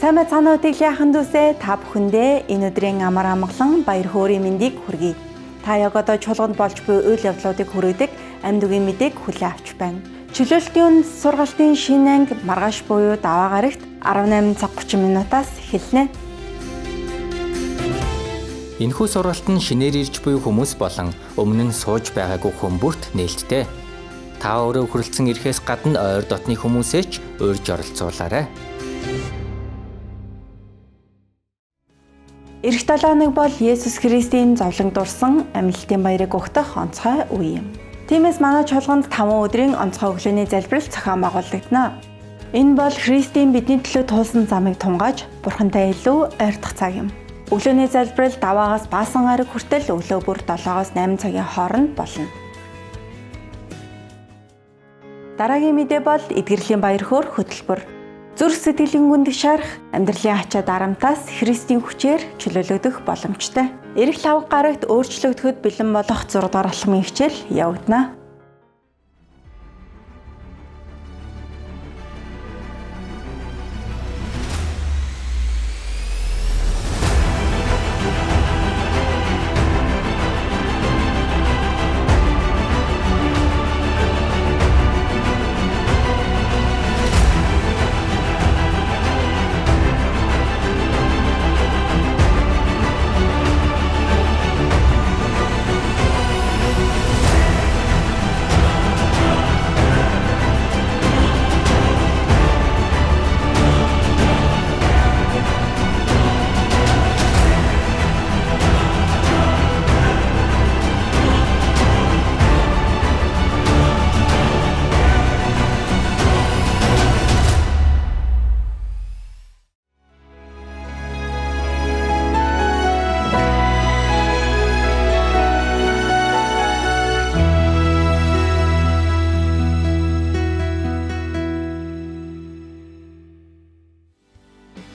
Сайн байцгаана уу яахан дүүсээ та бүхэндээ энэ өдрийн амар амгалан баяр хөөрийн мэндийг хүргэе. Та яг одоо чуулганд болж буй үйл явдлуудыг хүргэдэг амьд үгийн мэдээг хүлээн авч байна. Чөлөөлтийн сургалтын шинэ анги маргааш буюу даваа гарагт 18 цаг 30 минутаас эхэлнэ. Энэхүү сургалт нь шинээр ирж буй хүмүүс болон өмнө нь сууж байгаагүй хүн бүрт нээлттэй. Та өөрөө хүрэлцэн ирэхээс гадна ойр дотны хүмүүсээ ч урьж оролцуулаарай. Ирэх 7 хоног бол Есүс Христийн зовлон дурсан амьлалтын баярыг өгдөх онцгой үе юм. Тиймээс манай чуулганд 5 өдрийн онцгой өглөөний залбирал зохион байгуулагдана. Энэ бол Христийн бидний төлөө туулсан замыг тунгааж Бурхантай илүү ойртох цаг юм. Өглөөний залбирал даваагаас баасан гараг хүртэл өглөө бүр 7-оос 8 цагийн хооронд болно. Дараагийн мэдээ бол эдгэрлийн баяр хөөр хөтөлбөр. Зүрх сэтгэлийн гүндийг шарах, амьдралын ачаа дарамтаас Христийн хүчээр чөлөөлөгдөх боломжтой. Ирэх 5 гарагт өөрчлөгдөхөд бэлэн болох 6 дугаар алхмын хичээл явагдана.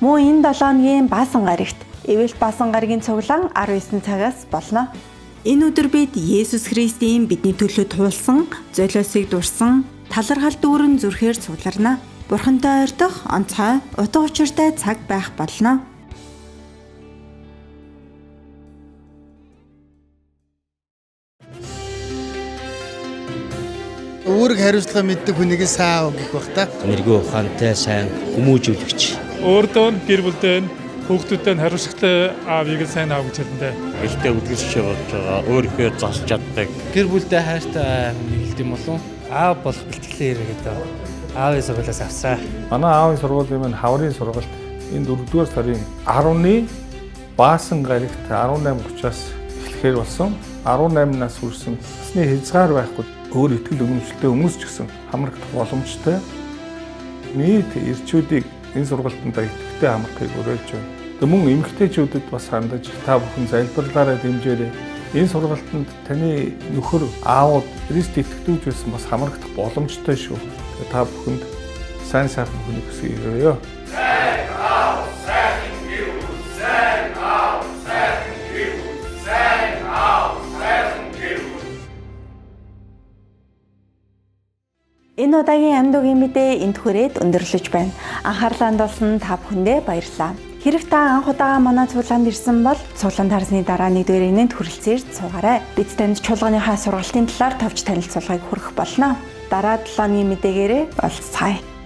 Мөн энэ 7 хоногийн баасан гарагт эвэлт баасан гарагийн цуглаан 19 цагаас болно. Энэ өдөр бид Есүс Христийн бидний төлөө туулсан, золиосыг дурсан талархал дүүрэн зүрхээр цугларна. Бурхантай ойртох онцгой, утга учиртай цаг байх болно. Үүрэг хариуцлага мэддэг хүнийг сайн гэх бах та. Энерги ухаантай сайн хүмүүжүүлэгч. Өөртөө гэр бүлдээ хүүхдүүдтэй хариуцлагатай аавыг сайн аав гэж хэлдэг. Гэлтэй үдгэрч явж байгаа өөрийнхөө засч чаддаг. Гэр бүлдээ хайртай хэлдэг юм болов. Аав болох бэлтгэлээ ирээгээд аавын сургуулиас авсаа. Манай аавын сургуулийн маань хаврын сургалт энэ 4-р сарын 10-ны баасан гарагт 18:30-аас эхлэхээр болсон. 18 нас хүрсэн насны хязгаар байхгүй өөр ихтгэл үнэмшилтэй хүмүүс ч гэсэн хамрагдах боломжтой. Нийт ирчүүдийг энэ сургалтанд идэвхтэй хамрахыг уриалж байна. Мөн эмэгтэйчүүдэд бас хандаж та бүхэн залбирлаараа дэмжээрэй. Энэ сургалтанд таны нөхөр аауд Христ итгэдэгж байсан бас хамрагдах боломжтой шүү. Та бүхэнд сайн сайхан хүнийг хүсье. Энэ удаагийн амьд үгийн мэдээ энд хүрээд өндөрлөж байна. Анхаарлаа хандуулсан та бүхэндээ баярлалаа. Хэрэг та анх удаага манай цуглаанд ирсэн бол цуглаанд харсны дараа 1-р инээнд хүрэлцээр суугаарай. Бид танд чуулганыхаа сургалтын талаар товч танилцуулгыг хүргэх болно. Дараа 7 өдрийн мэдээгээрээ уулзцаая.